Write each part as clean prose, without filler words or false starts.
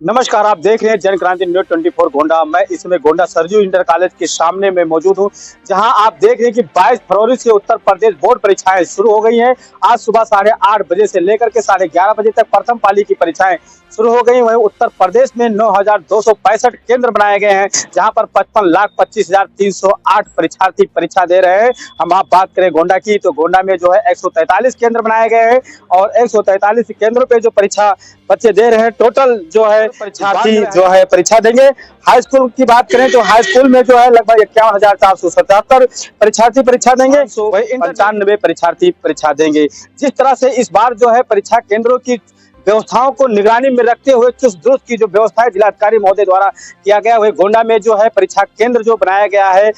नमस्कार, आप देख रहे हैं जन क्रांति न्यूज 24 गोंडा। मैं इस समय गोंडा सरजू इंटर कॉलेज के सामने में मौजूद हूं, जहां आप देख रहे हैं कि 22 फरवरी से उत्तर प्रदेश बोर्ड परीक्षाएं शुरू हो गई हैं। आज सुबह 8:30 बजे से लेकर के 11:30 बजे तक प्रथम पाली की परीक्षाएं शुरू हो गई। वहीं उत्तर प्रदेश में 9,265 केंद्र बनाए गए हैं, जहां पर 55,25,308 परीक्षार्थी परीक्षा दे रहे हैं। हम आप बात करें गोंडा की, तो गोंडा में जो है 143 केंद्र बनाए गए हैं और 143 केंद्रों पे जो परीक्षा बच्चे दे रहे हैं, टोटल जो है परीक्षार्थी जो है परीक्षा देंगे। हाई स्कूल की बात करें तो हाई स्कूल में जो है लगभग 51,477 परीक्षार्थी परीक्षा देंगे। वही 95 परीक्षार्थी परीक्षा देंगे। जिस तरह से इस बार जो है परीक्षा केंद्रों की व्यवस्थाओं को निगरानी में रखते हुए चुस्त दुरुस्त की जो व्यवस्था है जिलाधिकारी महोदय द्वारा किया गया, वही गोंडा में जो है परीक्षा केंद्र जो बनाया गया है,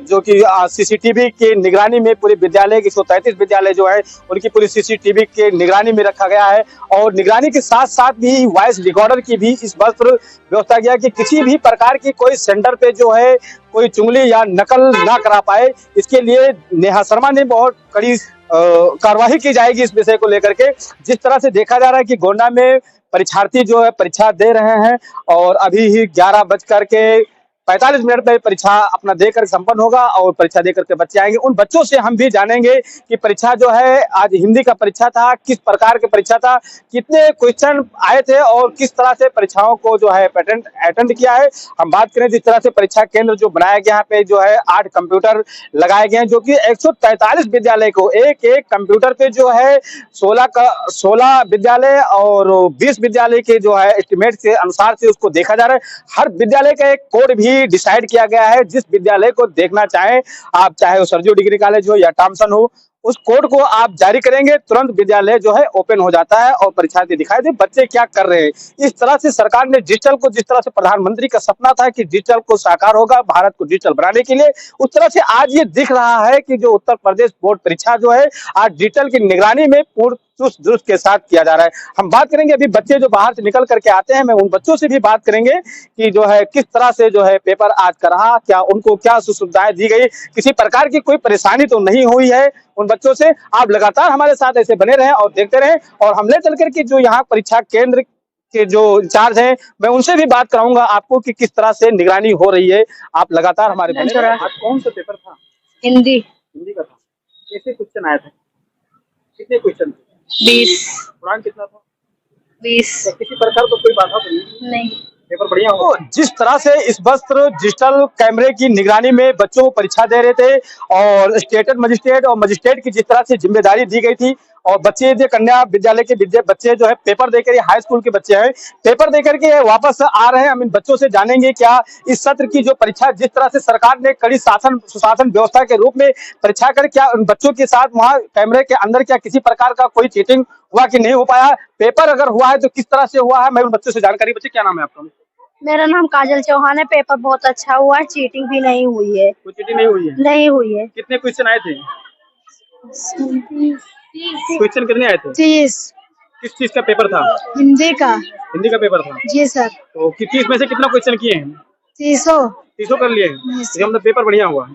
जो कि सीसीटीवी की निगरानी में पूरे विद्यालय के 133 विद्यालय जो है उनकी पूरी सीसीटीवी के निगरानी में रखा गया है। और निगरानी के साथ साथ भी वॉइस रिकॉर्डर की भी इस बात पर व्यवस्था किया कि किसी भी प्रकार की कोई सेंटर पे जो है कोई चुगली या नकल ना करा पाए। इसके लिए नेहा शर्मा ने बहुत कड़ी कार्यवाही की जाएगी इस विषय को लेकर के। जिस तरह से देखा जा रहा है कि गोंडा में परीक्षार्थी जो है परीक्षा दे रहे हैं और अभी ही 11:45 में परीक्षा अपना देकर संपन्न होगा और परीक्षा देकर के बच्चे आएंगे। उन बच्चों से हम भी जानेंगे कि परीक्षा जो है आज हिंदी का परीक्षा था, किस प्रकार की परीक्षा था, कितने क्वेश्चन आए थे और किस तरह से परीक्षाओं को जो है अटेंड किया है। हम बात करें जिस तरह से परीक्षा केंद्र जो बनाया गया यहाँ पे जो है 8 कंप्यूटर लगाए गए हैं, जो कि 143 विद्यालय को एक एक कंप्यूटर पे जो है 16 विद्यालय और 20 विद्यालय के जो है एस्टिमेट के अनुसार से उसको देखा जा रहा है। हर विद्यालय का एक कोड भी डिसाइड किया गया है। जिस विद्यालय को देखना चाहें आप, चाहे वो सरजू डिग्री कॉलेज हो या थॉमसन हो, उस कोड को आप जारी करेंगे, तुरंत विद्यालय जो है ओपन हो जाता है और परीक्षार्थी दिखाई दे बच्चे क्या कर रहे हैं। इस तरह से सरकार ने डिजिटल को, जिस तरह से प्रधानमंत्री का सपना था कि डिजिटल को साकार होगा भारत को डिजिटल बनाने के लिए, उस तरह से आज ये दिख रहा है कि जो उत्तर प्रदेश बोर्ड परीक्षा जो है आज डिजिटल की निगरानी में पूर्ण चुस्त दुरुस्त के साथ किया जा रहा है। हम बात करेंगे अभी बच्चे जो बाहर से निकल करके आते हैं, मैं उन बच्चों से भी बात करेंगे कि जो है किस तरह से जो है पेपर आज का रहा, क्या उनको क्या सुविधाएं दी गई, किसी प्रकार की कोई परेशानी तो नहीं हुई है। उन बच्चों से आप लगातार हमारे साथ ऐसे बने रहें और देखते रहें और हम ले चल करके जो यहाँ परीक्षा केंद्र के जो इंचार्ज हैं मैं उनसे भी बात कराऊंगा आपको कि किस तरह से निगरानी हो रही है। आप लगातार हमारे बने रहें। आज कौन सा पेपर था? हिंदी का था। कैसे क्वेश्चन आए थे? कितने क्वेश्चन थे? 20। कुरान कितना था? 20। किसी प्रकार का कोई बाधा तो नहीं। पेपर बढ़िया हो। जिस तरह से इस वस्त्र डिजिटल कैमरे की निगरानी में बच्चों को परीक्षा दे रहे थे और स्टेट मजिस्ट्रेट और मजिस्ट्रेट की जिस तरह से जिम्मेदारी दी गई थी और बच्चे जो कन्या विद्यालय के बच्चे जो है पेपर देकर, हाई स्कूल के बच्चे हैं, पेपर देकर के वापस आ रहे हैं। हम इन बच्चों से जानेंगे क्या इस सत्र की जो परीक्षा, जिस तरह से सरकार ने कड़ी सुशासन व्यवस्था के रूप में परीक्षा कर, क्या उन बच्चों के साथ वहाँ कैमरे के अंदर क्या किसी प्रकार का कोई चीटिंग हुआ कि नहीं हो पाया, पेपर अगर हुआ है तो किस तरह से हुआ है, मैं उन बच्चों से जानकारी। बच्चे क्या नाम है आपका? मेरा नाम काजल चौहान है। पेपर बहुत अच्छा हुआ है, चीटिंग भी नहीं हुई है। कोई चीटिंग नहीं हुई है? नहीं हुई है। कितने क्वेश्चन आए थे? क्वेश्चन कितने आए थे? 30। किस चीज का पेपर था? हिंदी का। हिंदी का पेपर था? जी सर। तो 30 में से कितना क्वेश्चन किए हैं? 300 कर लिए हैं। इसका मतलब पेपर बढ़िया हुआ।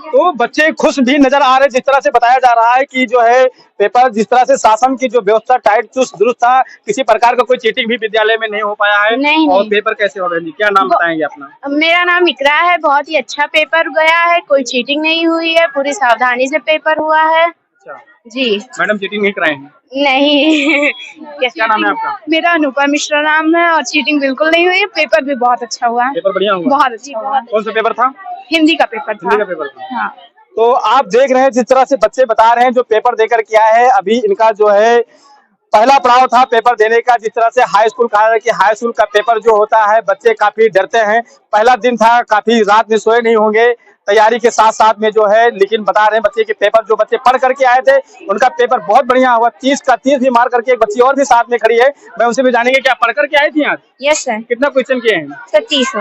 तो बच्चे खुश भी नजर आ रहे हैं। जिस तरह से बताया जा रहा है कि जो है पेपर, जिस तरह से शासन की जो व्यवस्था टाइट चुस्त दुरुस्त था, किसी प्रकार का कोई चीटिंग भी विद्यालय में नहीं हो पाया है। नहीं, और नहीं। पेपर कैसे हो रहा है? क्या नाम बताएंगे अपना? मेरा नाम इकरा है। बहुत ही अच्छा पेपर गया है, कोई चीटिंग नहीं हुई है, पूरी सावधानी से पेपर हुआ है। अच्छा जी। मैडम चीटिंग नहीं कराए हैं? नहीं। क्या नाम है आपका? मेरा अनुपा मिश्रा नाम है और चीटिंग बिल्कुल नहीं हुई है। पेपर भी बहुत अच्छा हुआ है। पेपर बढ़िया हुआ? बहुत अच्छा हुआ। कौन सा पेपर था? हिंदी का पेपर था। हिंदी का पेपर था। हाँ। तो आप देख रहे हैं जिस तरह से बच्चे बता रहे हैं जो पेपर देकर के आए हैं, अभी इनका जो है पहला पड़ाव था पेपर देने का। जिस तरह से हाई स्कूल कहा है कि हाई स्कूल का पेपर जो होता है बच्चे काफी डरते हैं। पहला दिन था, काफी रात में सोए नहीं होंगे तैयारी के साथ साथ में जो है, लेकिन बता रहे हैं बच्चे के पेपर, जो बच्चे पढ़ करके आए थे उनका पेपर बहुत बढ़िया हुआ। 30 का 30 भी मार करके एक बच्ची और भी साथ में खड़ी है, मैं उनसे भी जानेंगे क्या पढ़ करके आई थी आज? Yes sir. कितना क्वेश्चन किए हैं? सर 30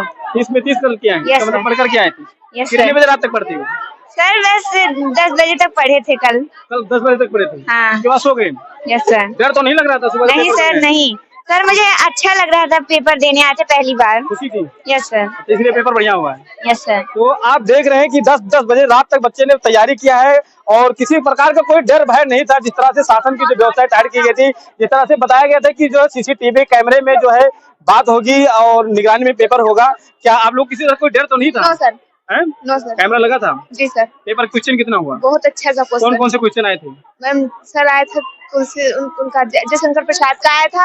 में 30 कर किए हैं। Yes, मतलब पढ़ करके आए थे? Yes, कितने sir. बजे रात तक पढ़ती हो? सर वैसे 10 बजे तक पढ़े थे कल। 10 बजे तक पढ़े थे? हाँ। उसके बाद सो गए? Yes sir. डर तो नहीं लग रहा था सुबह? नहीं सर नहीं, सर मुझे अच्छा लग रहा था, पेपर देने आए थे पहली बार। खुशी थी यस सर। तो इसलिए पेपर बढ़िया हुआ है। Yes sir. तो आप देख रहे हैं कि 10-10 बजे रात तक बच्चे ने तैयारी किया है और किसी प्रकार का कोई डर भय नहीं था। जिस तरह से शासन की जो व्यवस्था तैयार की गई थी, जिस तरह से बताया गया था कि जो सीसीटीवी कैमरे में जो है बात होगी और निगरानी में पेपर होगा, क्या आप लोग किसी तरह कोई डर तो नहीं था? No sir. हैं? No sir. कैमरा लगा था? जी सर। पेपर क्वेश्चन कितना हुआ? बहुत अच्छा सा क्वेश्चन। कौन कौन से क्वेश्चन आए थे? मैम सर आया था उनका जयशंकर प्रसाद का आया था,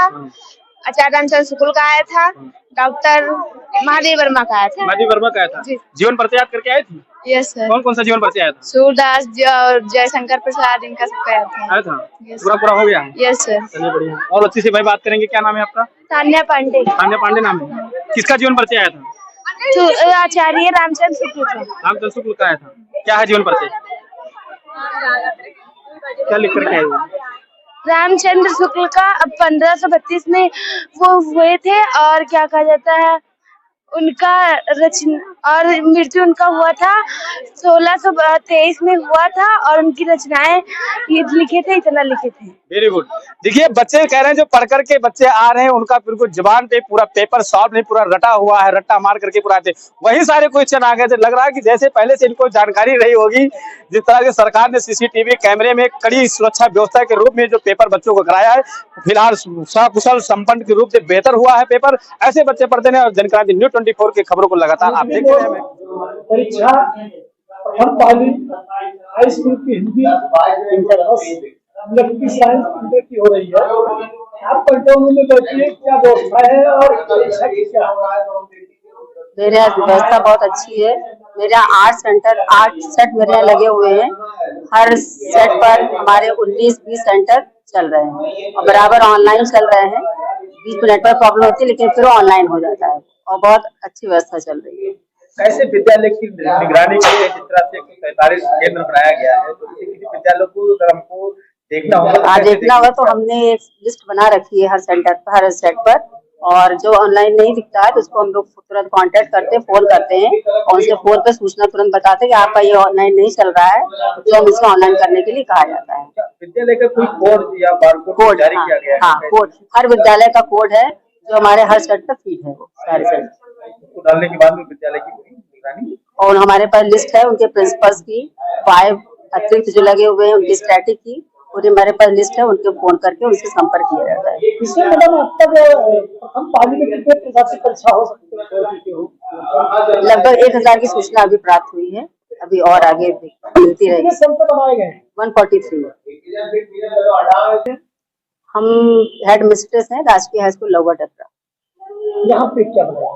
आचार्य रामचंद्र शुक्ल का आया था, डॉक्टर महादेव वर्मा का आया था। महादेव वर्मा का आया था। जीवन परिचय याद करके आए थे? Yes sir. कौन कौन सा जीवन परिचय आया था? सूरदास और जयशंकर प्रसाद, इनका सबका आया था। पूरा हो गया? Yes sir. चलिए बढ़िया। और अच्छी से भाई बात करेंगे, क्या नाम है आपका? तान्या पांडे। तान्या पांडे नाम है। किसका जीवन परिचय आया था? आचार्य रामचंद्र शुक्ल का। रामचंद्र शुक्ल का आया था। क्या है जीवन परिचय? क्या लिख करके आए? रामचंद्र शुक्ल का अब 1532 में वो हुए थे और क्या कहा जाता है उनका रचना और मृत्यु उनका हुआ था 1623 में हुआ था और उनकी रचनाएं ये लिखे थे, इतना लिखे थे। Very good. देखिए बच्चे कह रहे हैं, जो पढ़ करके बच्चे आ रहे हैं उनका बिल्कुल जुबान पे पूरा पेपर सॉल्व नहीं, पूरा रटा हुआ है, रट्टा मार करके पूरा आते वही सारे क्वेश्चन आ गए थे। लग रहा है कि जैसे पहले से इनको जानकारी रही होगी। जिस तरह से सरकार ने सीसीटीवी कैमरे में कड़ी सुरक्षा व्यवस्था के रूप में जो पेपर बच्चों को कराया है, फिलहाल सकुशल संपन्न के रूप से बेहतर हुआ है पेपर। ऐसे बच्चे पढ़ते हैं और जनक्रांति न्यूज़ 24 की खबरों को लगातार आप देखते रहे। परीक्षा प्रथम पाली हाई स्कूल की हिंदी इंटर साइंस इंटर की हो रही है। आप कंट्रोल में बैठिए, क्या व्यवस्था है और परीक्षा की क्या? मेरे यहाँ व्यवस्था बहुत अच्छी है। मेरे यहाँ 8 सेट मेरे यहाँ लगे हुए हैं। हर सेट पर हमारे 19-20 सेंटर चल रहे हैं और बराबर ऑनलाइन चल रहे हैं। 20 मिनट पर प्रॉब्लम होती है लेकिन फिर ऑनलाइन हो जाता है और बहुत अच्छी व्यवस्था चल रही है। कैसे विद्यालय की निगरानी के लिए जिस तरह से 45 केंद्र बनाया गया है, तो किसी विद्यालय को अगर हमको देखना होगा देखना होगा तो हमने एक लिस्ट बना रखी है हर सेंटर पर, हर सेट पर, और जो ऑनलाइन नहीं दिखता है तो उसको हम लोग तुरंत कांटेक्ट करते हैं, फोन करते हैं और उनसे फोन पे सूचना तुरंत बताते हैं कि आपका ये ऑनलाइन नहीं चल रहा है, तो हम इसको ऑनलाइन करने के लिए कहा जाता है। विद्यालय का कोई कोड या बारकोड जारी किया गया है? हाँ, कोड हर विद्यालय का कोड है जो हमारे हर सेट पर फीड है, वो सारे सेट उसको डालने के बाद में विद्यालय की पूरी निगरानी। और हमारे पास लिस्ट है उनके प्रिंसिपल्स की, 5 अतिरिक्त जो लगे हुए हैं उनकी स्टैटिक की, और हमारे पास लिस्ट है, उनके फोन करके उनसे संपर्क किया जाता है। इससे मैडम अब तक प्रथम पाली में कितने प्रतिशत परीक्षा हो सकती है? लगभग 1000 की सूचना अभी प्राप्त हुई है, अभी और आगे मिलती रहेगी। कितने सेंटर बनाए गए? 143। हम हेड मिस्ट्रेस हैं राजकीय हाई स्कूल लौवा टकरा। यहाँ पे क्या बनाया?